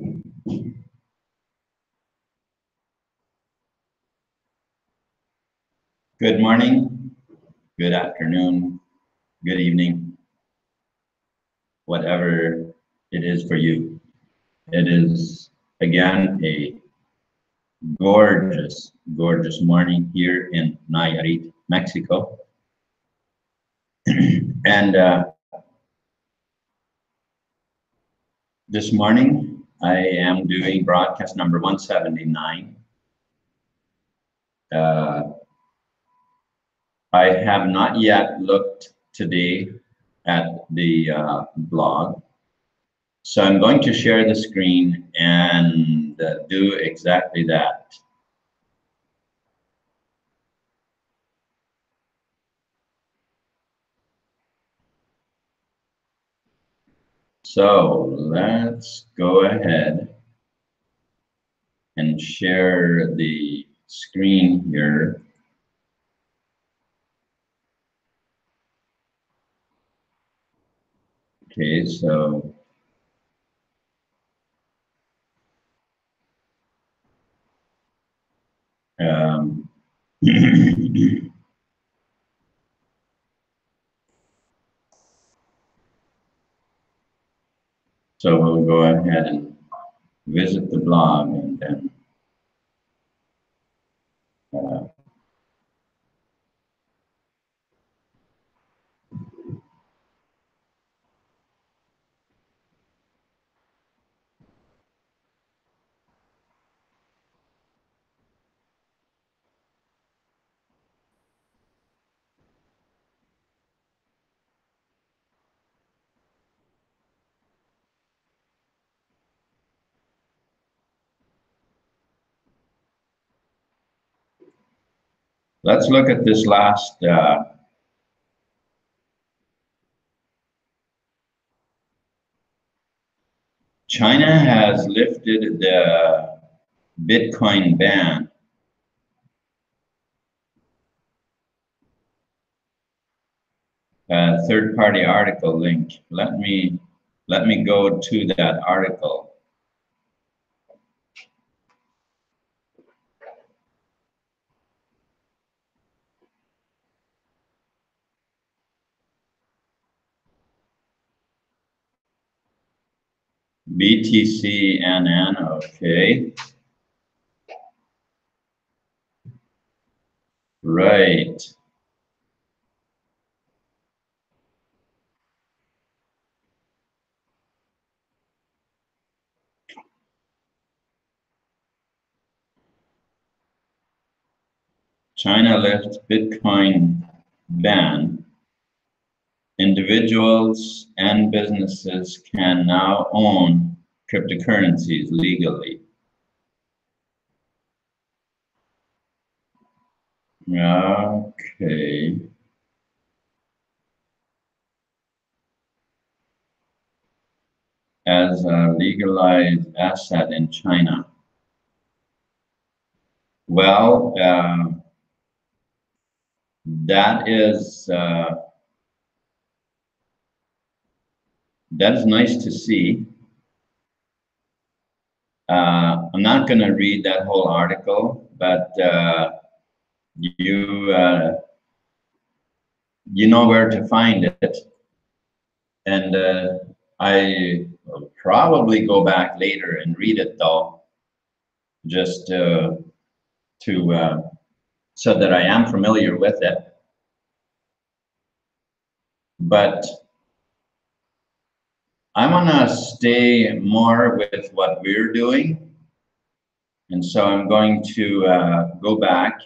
Good morning, good afternoon, good evening, whatever it is for you. It is, again, a gorgeous, gorgeous morning here in Nayarit, Mexico. And this morning, I am doing broadcast number 179. I have not yet looked today at the blog. So I'm going to share the screen and do exactly that. So let's go ahead and share the screen here. Okay, so so we'll go ahead and visit the blog and then let's look at this last China has lifted the Bitcoin ban. Third-party article link. Let me go to that article. BTCNN, okay. Right. China lifts Bitcoin ban. Individuals and businesses can now own cryptocurrencies legally. Okay. As a legalized asset in China. Well, that is nice to see. I'm not going to read that whole article, but you know where to find it, and I will probably go back later and read it though, just so that I am familiar with it. But I'm gonna stay more with what we're doing, and so I'm going to go back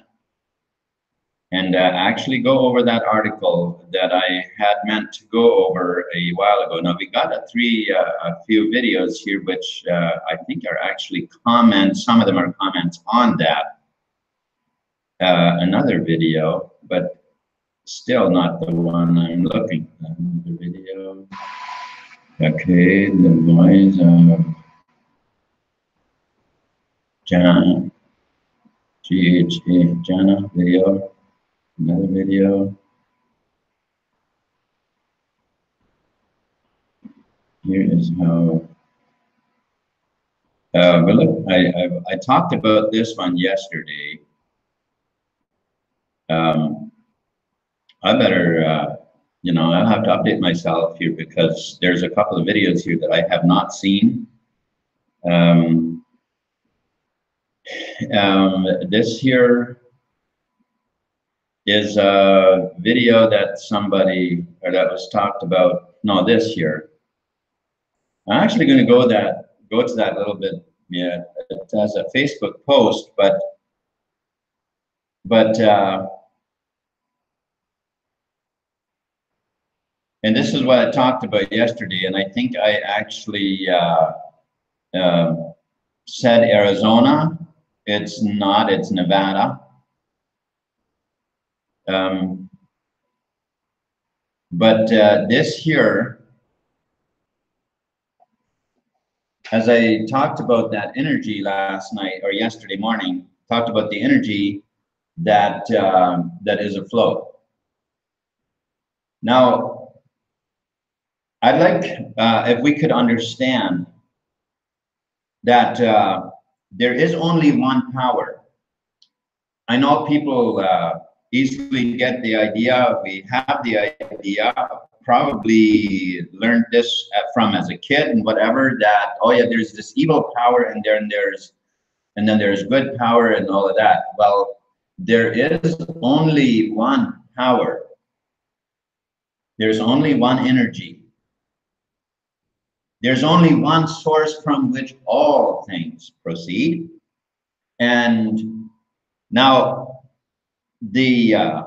and actually go over that article that I had meant to go over a while ago. Now we got a few videos here, which I think are actually comments. Some of them are comments on that another video, but still not the one I'm looking for. Another video. Okay, the voice of Jana, GHA, Jana video. Another video. Here is how but look, I talked about this one yesterday. I better, you know, I'll have to update myself here because there's a couple of videos here that I have not seen. This here is a video that somebody, or that was talked about, no, this here. I'm actually going to go to that a little bit. Yeah, it has a Facebook post, but and this is what I talked about yesterday, and I think I actually said Arizona. It's not, it's Nevada. But this here, as I talked about that energy last night or yesterday morning, talked about the energy that that is afloat. Now, I'd like if we could understand that there is only one power. I know people easily get the idea. We have the idea. Probably learned this from as a kid and whatever. That, oh yeah, there's this evil power, and then there's good power and all of that. Well, there is only one power. There's only one energy. There's only one source from which all things proceed. And now the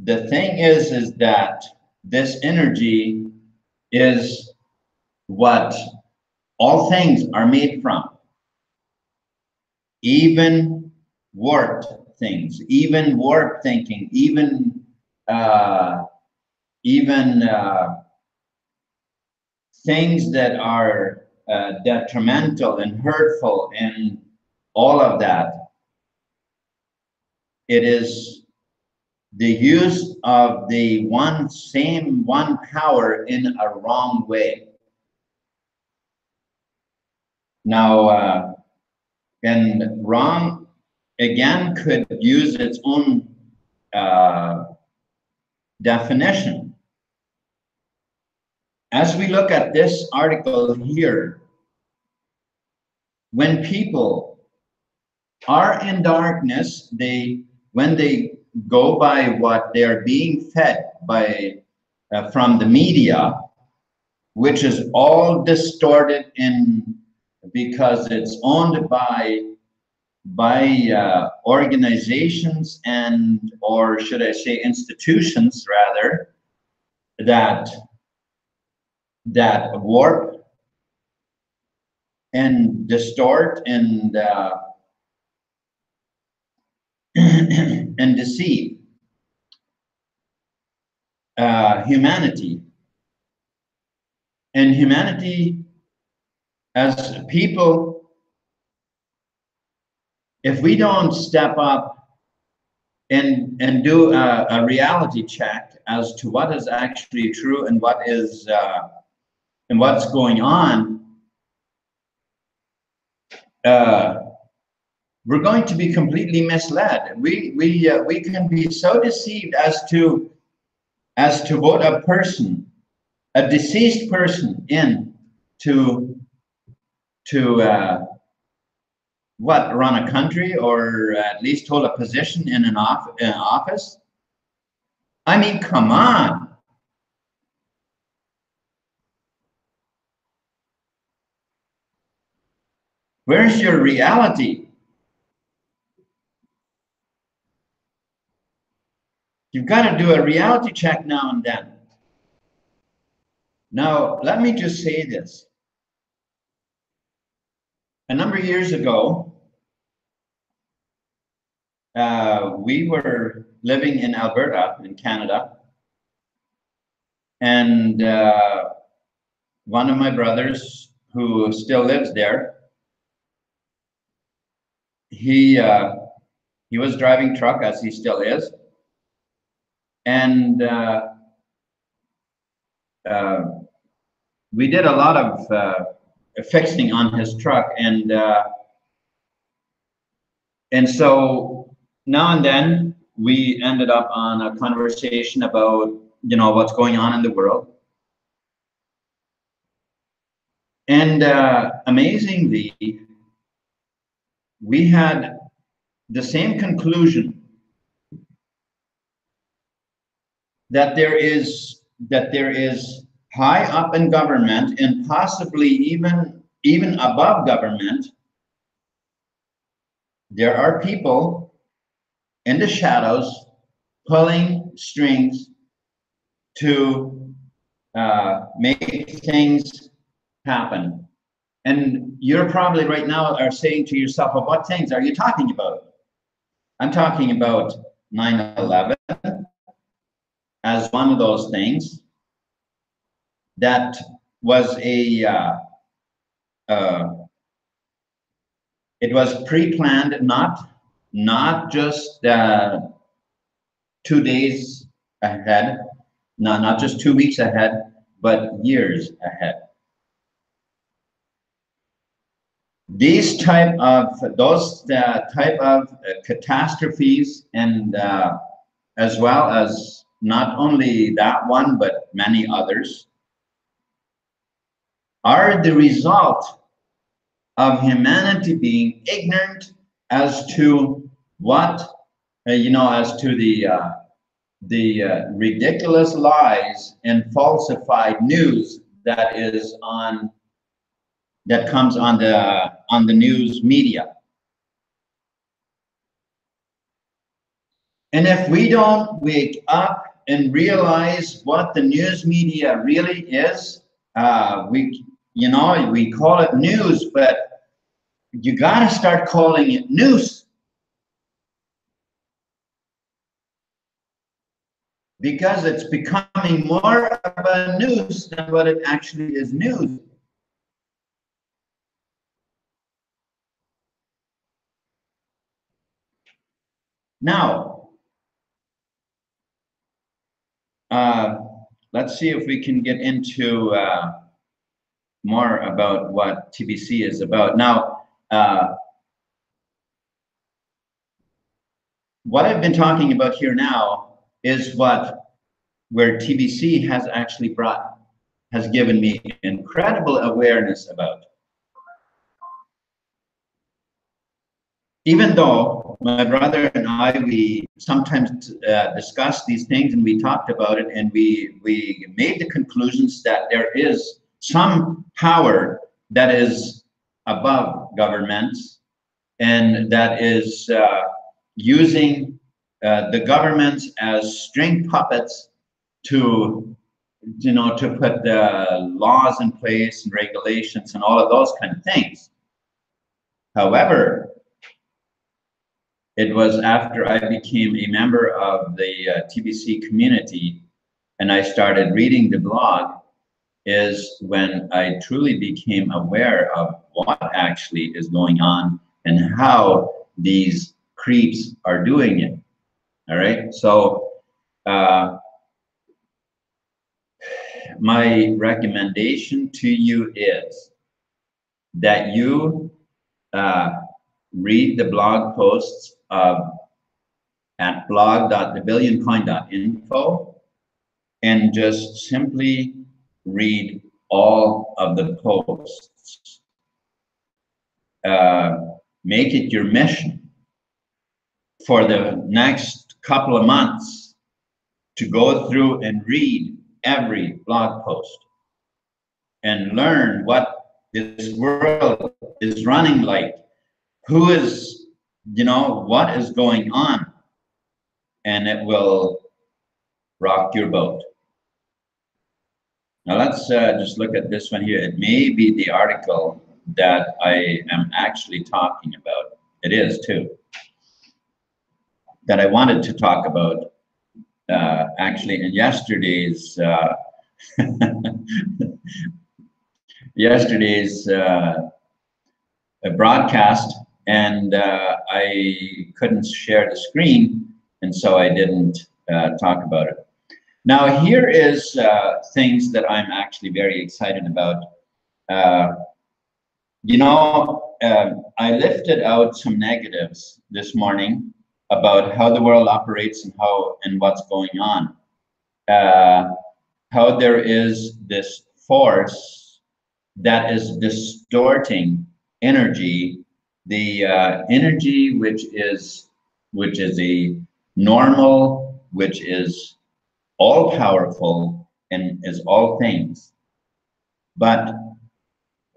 thing is that this energy is what all things are made from. Even warped things, even warped thinking, even things that are detrimental and hurtful and all of that. It is the use of the same one power in a wrong way. Now, and wrong, again, could use its own definition. As we look at this article here, when people are in darkness, when they go by what they're being fed by from the media, which is all distorted because it's owned by organizations or should I say institutions rather, that warp and distort and and deceive humanity. And humanity as people, if we don't step up and do a reality check as to what is actually true and what is and what's going on, we're going to be completely misled. We can be so deceived as to vote a person, a deceased person, in to what, run a country or at least hold a position in an office. I mean, come on. Where's your reality? You've got to do a reality check now and then. Now, let me just say this. A number of years ago, we were living in Alberta, in Canada, and one of my brothers, who still lives there, he was driving truck, as he still is, and we did a lot of fixing on his truck, and so now and then we ended up on a conversation about, you know, what's going on in the world. And amazingly, we had the same conclusion, that there is high up in government, and possibly even above government, there are people in the shadows pulling strings to make things happen. And you're probably right now are saying to yourself, well, what things are you talking about? I'm talking about 9/11 as one of those things that was it was pre-planned, not just 2 days ahead, not just 2 weeks ahead, but years ahead. Those type of catastrophes, and as well as not only that one, but many others, are the result of humanity being ignorant as to what, as to the ridiculous lies and falsified news that comes on the news media. And if we don't wake up and realize what the news media really is, we call it news, but you got to start calling it news, because it's becoming more of a news than what it actually is news. Now, let's see if we can get into more about what TBC is about. Now, what I've been talking about here now is where TBC has actually has given me incredible awareness about. Even though my brother and I, we sometimes discussed these things, and we talked about it, and we made the conclusions that there is some power that is above governments, and that is using the governments as string puppets to put laws in place and regulations and all of those kind of things. However, it was after I became a member of the TBC community and I started reading the blog, is when I truly became aware of what actually is going on and how these creeps are doing it. All right. So my recommendation to you is that you read the blog posts at blog.TheBillionCoin.info and just simply read all of the posts. Make it your mission for the next couple of months to go through and read every blog post and learn what this world is running like, who is, what is going on, and it will rock your boat. Now let's just look at this one here. It may be the article that I am actually talking about. It is too. That I wanted to talk about actually in yesterday's broadcast, and I couldn't share the screen, and so I didn't talk about it. Now here is things that I'm actually very excited about. You know, I lifted out some negatives this morning about how the world operates and how and what's going on. How there is this force that is distorting energy, the energy which is a normal, which is all powerful and is all things, but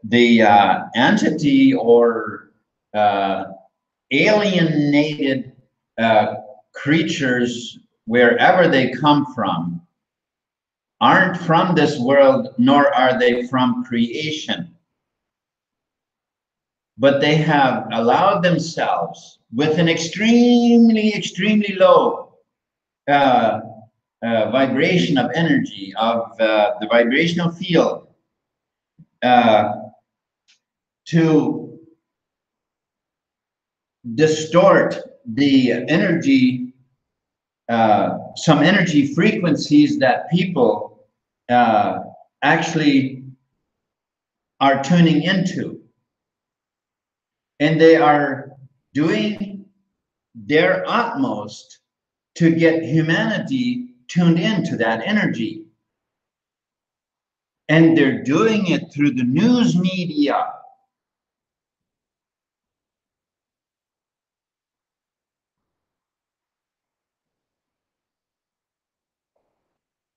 the entity or alienated creatures, wherever they come from, aren't from this world, nor are they from creation. But they have allowed themselves with an extremely, extremely low vibration of energy, of the vibrational field, to distort the energy, some energy frequencies that people actually are tuning into. And they are doing their utmost to get humanity tuned into that energy. And they're doing it through the news media.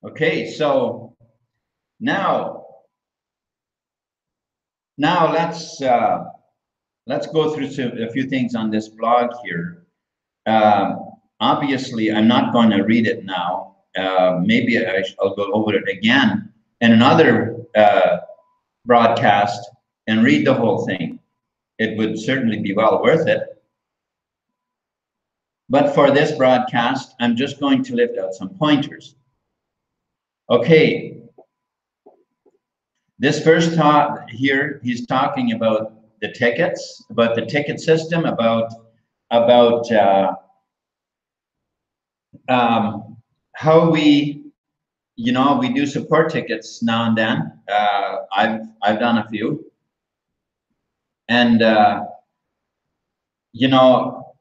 Okay, so now let's go through a few things on this blog here. Obviously, I'm not going to read it now. Maybe I'll go over it again in another broadcast and read the whole thing. It would certainly be well worth it. But for this broadcast, I'm just going to lift out some pointers. Okay. This first talk here, he's talking about the tickets, about the ticket system, about how we, you know, we do support tickets now and then. I've done a few, and you know,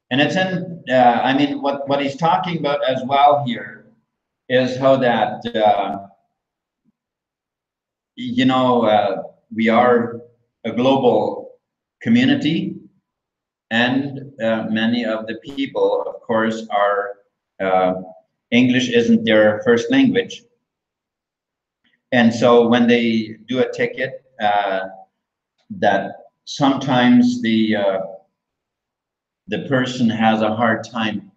and it's in. I mean, what he's talking about as well here is how that you know, we are a global community, and many of the people, of course, are English isn't their first language. And so when they do a ticket, that sometimes the person has a hard time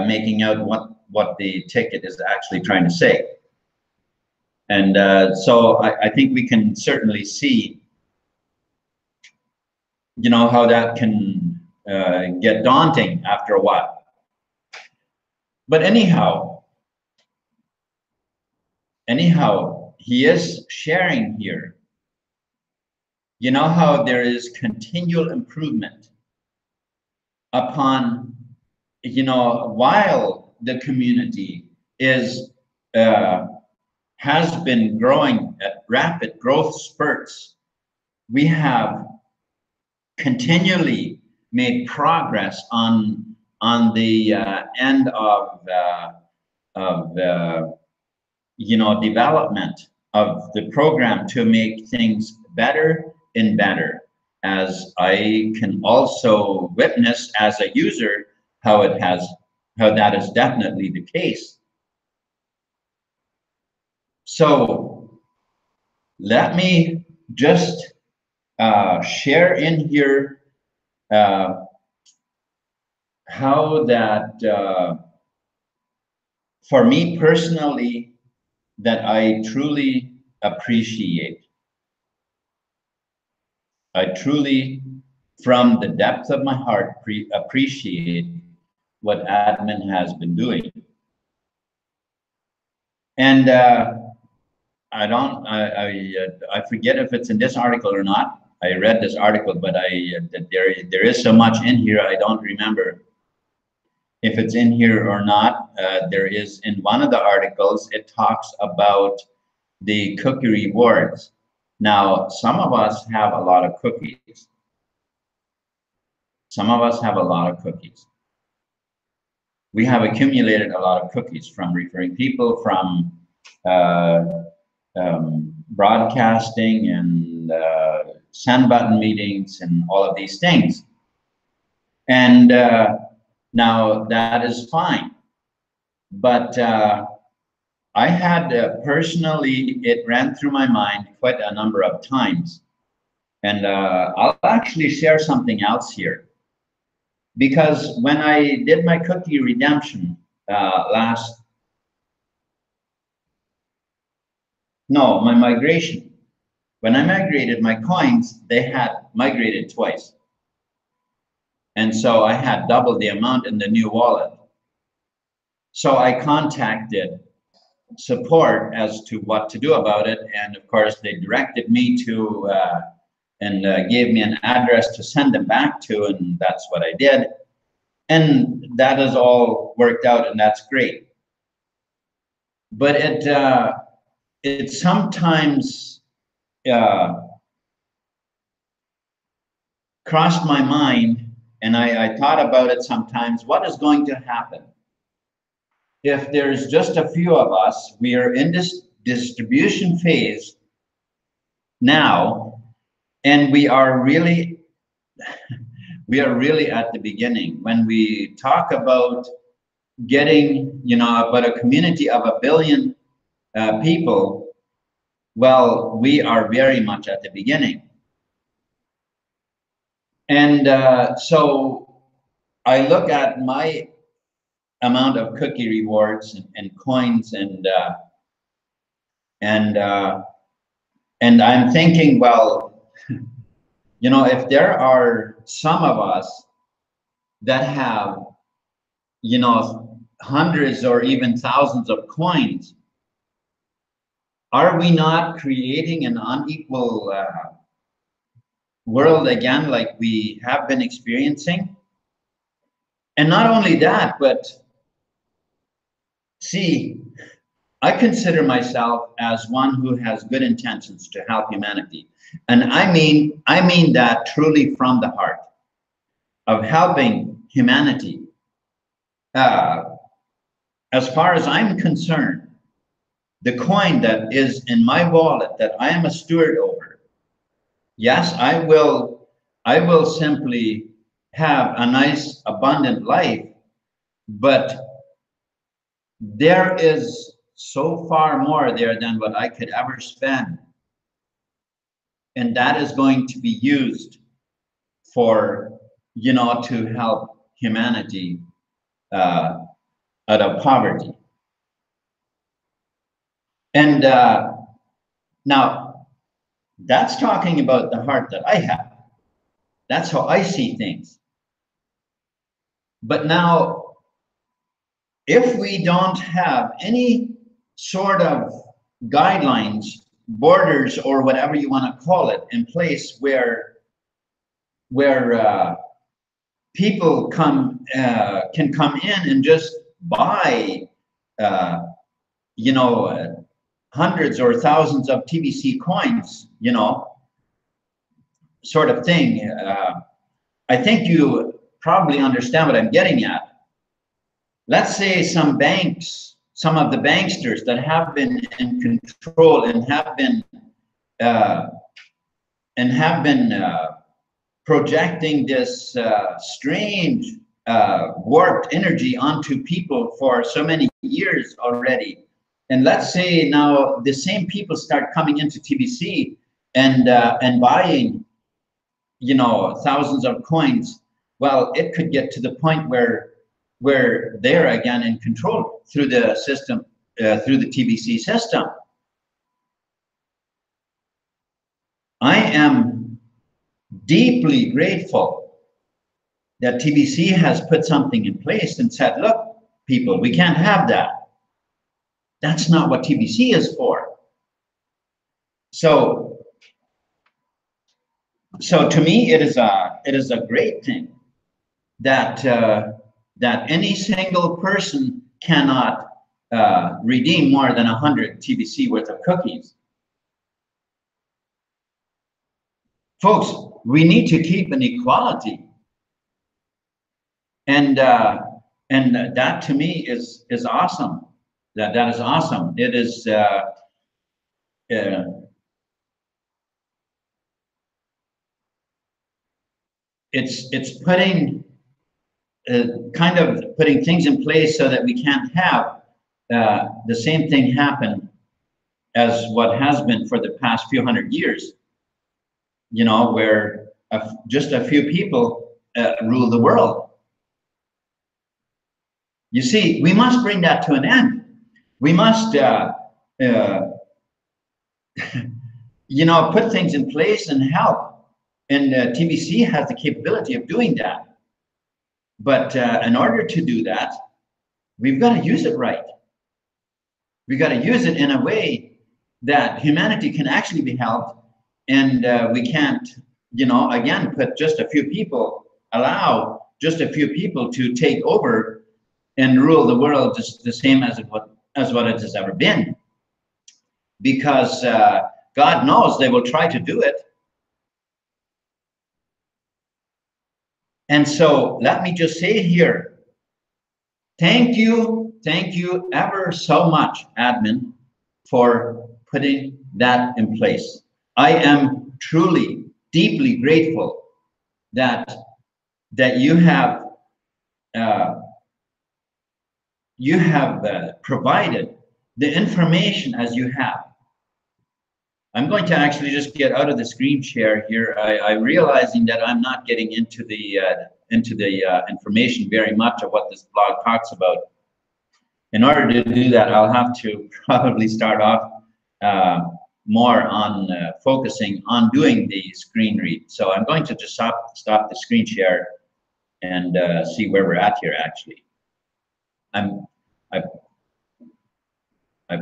making out what the ticket is actually trying to say. And so I think we can certainly see, you know, how that can get daunting after a while. But anyhow, he is sharing here, you know, how there is continual improvement upon, you know, while the community is has been growing at rapid growth spurts, we have continually made progress on the end of you know, development of the program to make things better and better, as I can also witness as a user how that is definitely the case. So let me just share in here how that for me personally, that I truly appreciate. I truly, from the depth of my heart, appreciate what admin has been doing. And I forget if it's in this article or not. I read this article, but there is so much in here, I don't remember if it's in here or not. There is in one of the articles, it talks about the cookie rewards. Now, some of us have a lot of cookies. Some of us have a lot of cookies. We have accumulated a lot of cookies from referring people, from broadcasting and send button meetings and all of these things. And now that is fine. But I had personally, it ran through my mind quite a number of times. And I'll actually share something else here. Because when I did my cookie redemption my migration, when I migrated my coins, they had migrated twice. And so I had double the amount in the new wallet. So I contacted support as to what to do about it. And of course, they directed me to and gave me an address to send them back to, and that's what I did. And that has all worked out, and that's great. But it sometimes crossed my mind, and I thought about it sometimes, what is going to happen if there's just a few of us? We are in this distribution phase now, and we are really at the beginning. When we talk about getting, about a community of 1 billion people, well, we are very much at the beginning. And so I look at my amount of cookie rewards and coins, and I'm thinking, well, if there are some of us that have, hundreds or even thousands of coins, are we not creating an unequal world again, like we have been experiencing? And not only that, but see, I consider myself as one who has good intentions to help humanity. And I mean that truly from the heart of helping humanity. As far as I'm concerned, the coin that is in my wallet that I am a steward over, yes, I will simply have a nice, abundant life, but there is so far more there than what I could ever spend. And that is going to be used for, to help humanity out of poverty. And now, that's talking about the heart that I have. That's how I see things. But now, if we don't have any sort of guidelines, borders, or whatever you want to call it, in place where people can come in and just buy, hundreds or thousands of TBC coins, sort of thing. I think you probably understand what I'm getting at. Let's say some banks, some of the banksters that have been in control and have been projecting this strange warped energy onto people for so many years already. And let's say now the same people start coming into TBC and buying, thousands of coins. Well, it could get to the point where they're again in control through the system, through the TBC system. I am deeply grateful that TBC has put something in place and said, look, people, we can't have that. That's not what TBC is for. So to me, it is a great thing that that any single person cannot redeem more than 100 TBC worth of cookies. Folks, we need to keep an equality. And that to me is awesome. That is awesome. It is it's putting kind of putting things in place so that we can't have the same thing happen as what has been for the past few hundred years. You know, where just a few people rule the world. You see, we must bring that to an end. We must, you know, put things in place and help. And TBC has the capability of doing that. But in order to do that, we've got to use it right. We've got to use it in a way that humanity can actually be helped. And we can't, you know, again, put just a few people, allow just a few people to take over and rule the world just the same as what it has ever been. Because God knows they will try to do it. And so let me just say here, thank you ever so much, admin, for putting that in place. I am truly, deeply grateful that you have provided the information as you have. I'm going to actually just get out of the screen share here. I'm realizing that I'm not getting into the information very much of what this blog talks about. In order to do that, I'll have to probably start off more on focusing on doing the screen read. So I'm going to just stop the screen share and see where we're at here. Actually, I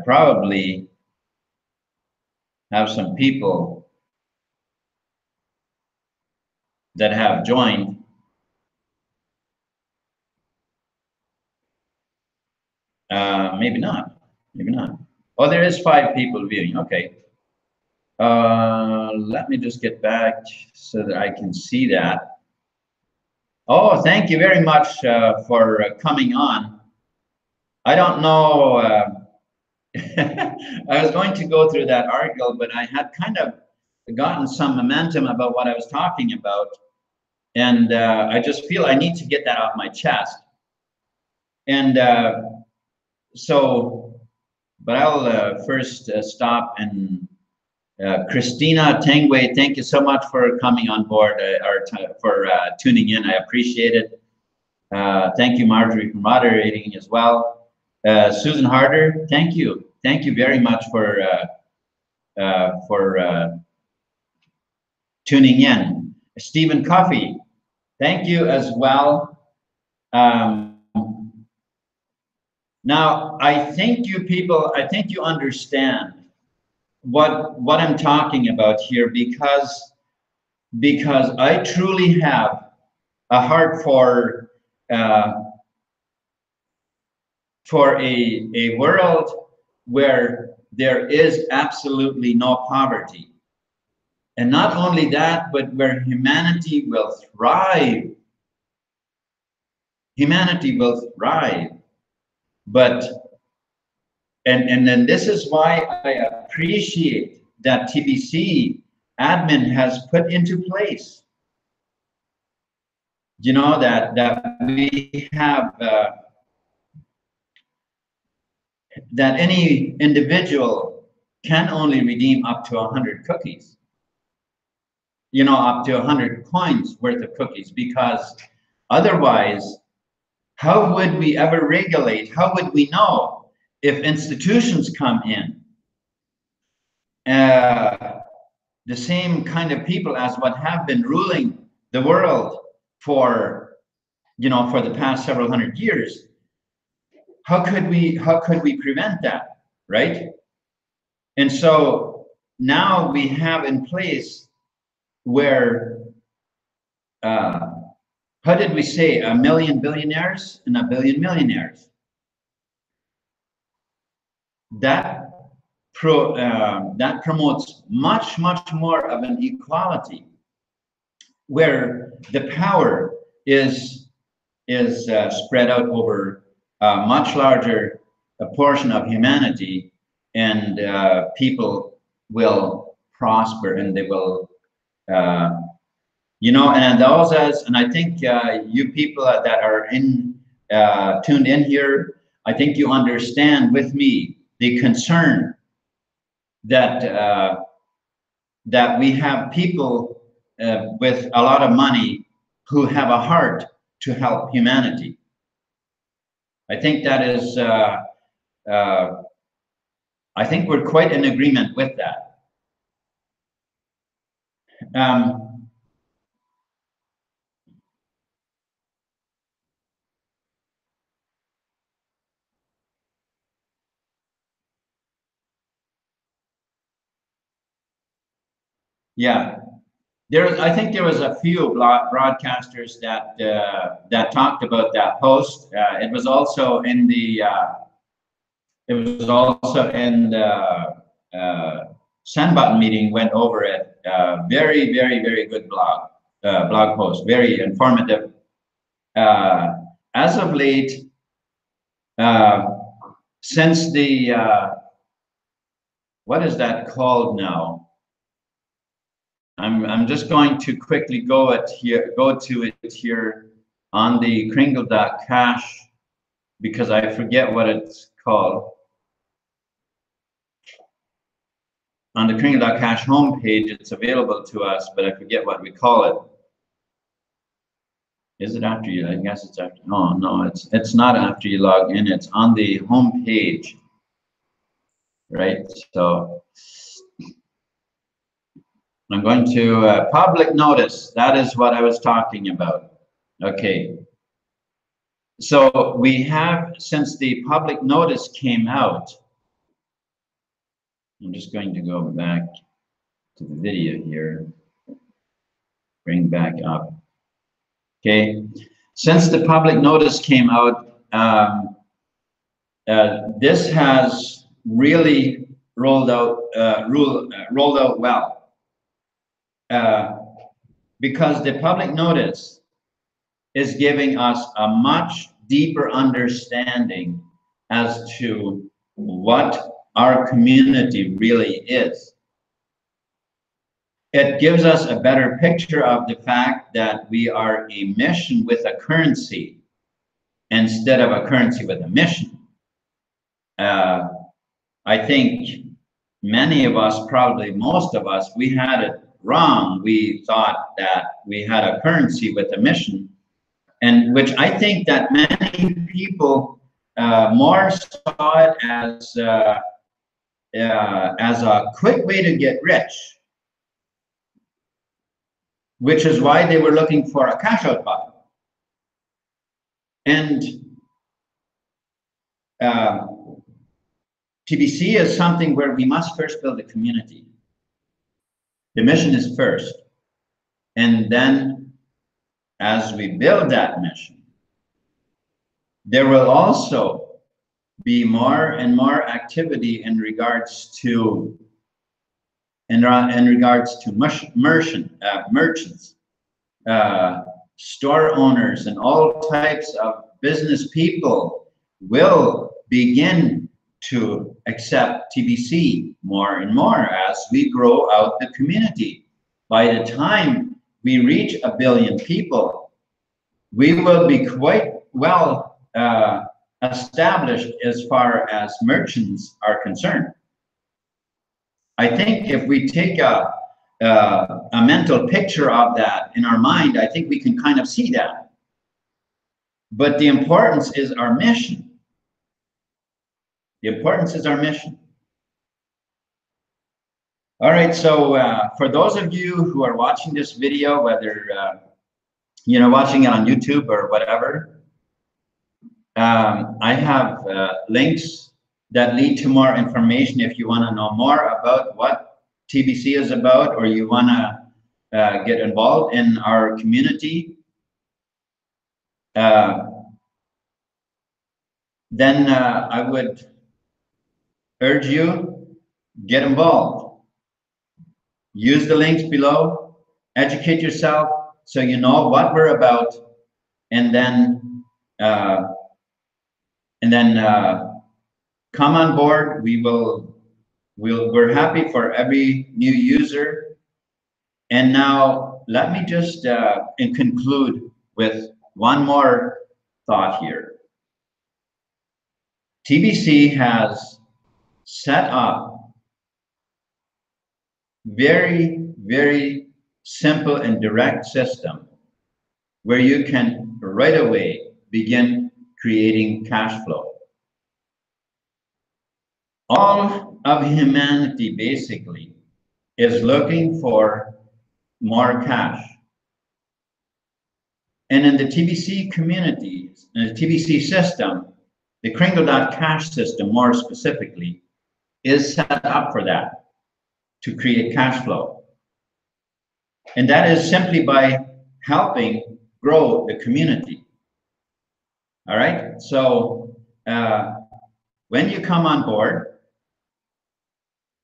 probably have some people that have joined. Maybe not. Maybe not. Oh, there is 5 people viewing. Okay. Let me just get back so that I can see that. Oh, thank you very much for coming on. I don't know. I was going to go through that article, but I had kind of gotten some momentum about what I was talking about. And I just feel I need to get that off my chest. And so, but I'll first stop and Cristina Tanguay, thank you so much for coming on board or for tuning in. I appreciate it. Thank you, Marjorie, for moderating as well. Susan Harder, thank you. Thank you very much for tuning in. Stephen Coffey, thank you as well. Now, I think you people, I think you understand what I'm talking about here, because I truly have a heart for a world where there is absolutely no poverty. And not only that, but where humanity will thrive. Humanity will thrive. But, and then this is why I appreciate that TBC admin has put into place. You know, that we have, that any individual can only redeem up to 100 cookies. You know, up to 100 coins worth of cookies, because otherwise, how would we ever regulate? How would we know if institutions come in? The same kind of people as what have been ruling the world for, you know, for the past several hundred years. How could we prevent that, right? And so now we have in place where, how did we say, 1 million billionaires and 1 billion millionaires? that that promotes much more of an equality, where the power is spread out over a much larger portion of humanity, and people will prosper, and they will, you know, and those as, and I think you people that are tuned in here, I think you understand with me the concern that that we have people with a lot of money who have a heart to help humanity. I think that is, I think we're quite in agreement with that. Yeah, I think there was a few broadcasters that that talked about that post. It was also in the Send Button meeting, went over it. Very good blog post, very informative. As of late, since the what is that called now? I'm just going to quickly go to it here on the Kringle.cash, because I forget what it's called. On the Kringle.cash homepage, it's available to us, but I forget what we call it. Is it after you? I guess it's after. No, it's not after you log in. It's on the homepage, right? So I'm going to public notice. That is what I was talking about. Okay. So we have, since the public notice came out, I'm just going to go back to the video here, bring back up. Okay. Since the public notice came out, this has really rolled out well. Because the public notice is giving us a much deeper understanding as to what our community really is. It gives us a better picture of the fact that we are a mission with a currency instead of a currency with a mission. I think many of us, probably most of us, we had it wrong. We thought that we had a currency with a mission, and which I think that many people more saw it as a quick way to get rich, which is why they were looking for a cash out button. And TBC is something where we must first build a community. The mission is first. And then as we build that mission, there will also be more and more activity in regards to merchants, store owners, and all types of business people will begin to accept TBC more and more as we grow out the community. By the time we reach 1 billion people, we will be quite well established as far as merchants are concerned. I think if we take a mental picture of that in our mind, I think we can kind of see that. But the importance is our mission. The importance is our mission. All right, so for those of you who are watching this video, whether you know, watching it on YouTube or whatever, I have links that lead to more information if you want to know more about what TBC is about, or you want to get involved in our community. Then I would urge you, get involved. Use the links below, educate yourself so you know what we're about, and then come on board. We're happy for every new user. And now let me just conclude with one more thought here. TBC has set up very, very simple and direct system where you can right away begin creating cash flow. All of humanity basically is looking for more cash. And in the TBC community, in the TBC system, the Kringle.cash system more specifically is set up for that, to create cash flow. And that is simply by helping grow the community. All right, so when you come on board,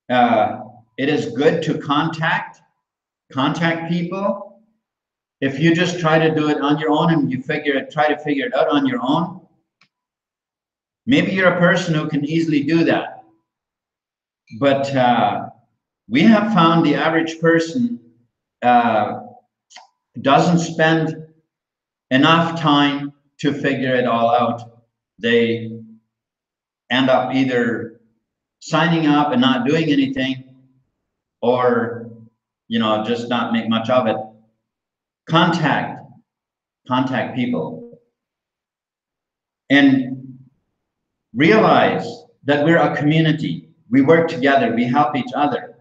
it is good to contact people. If you just try to do it on your own and you try to figure it out on your own, maybe you're a person who can easily do that. But we have found the average person doesn't spend enough time to figure it all out. They end up either signing up and not doing anything, or just not make much of it. Contact people and realize that we're a community. We work together, we help each other,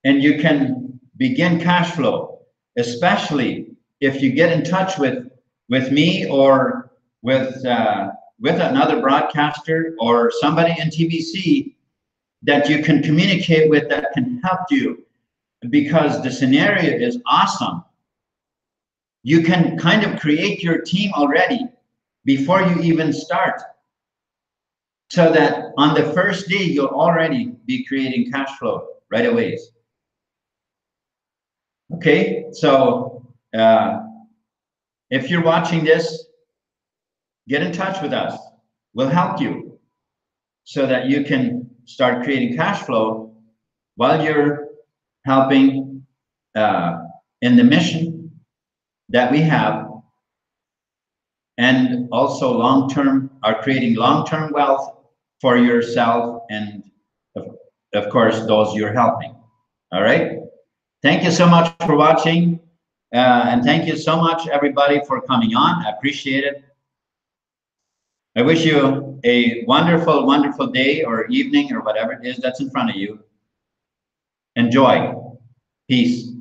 and you can begin cash flow, especially if you get in touch with me or with another broadcaster or somebody in TBC that you can communicate with, that can help you, because the scenario is awesome. You can kind of create your team already before you even start, so that on the first day you'll already be creating cash flow right away. Okay, so if you're watching this, get in touch with us. We'll help you so that you can start creating cash flow while you're helping in the mission that we have, and also are creating long-term wealth for yourself and of course those you're helping. All right, thank you so much for watching, and thank you so much everybody for coming on. I appreciate it. I wish you a wonderful, wonderful day or evening or whatever it is that's in front of you. Enjoy. Peace.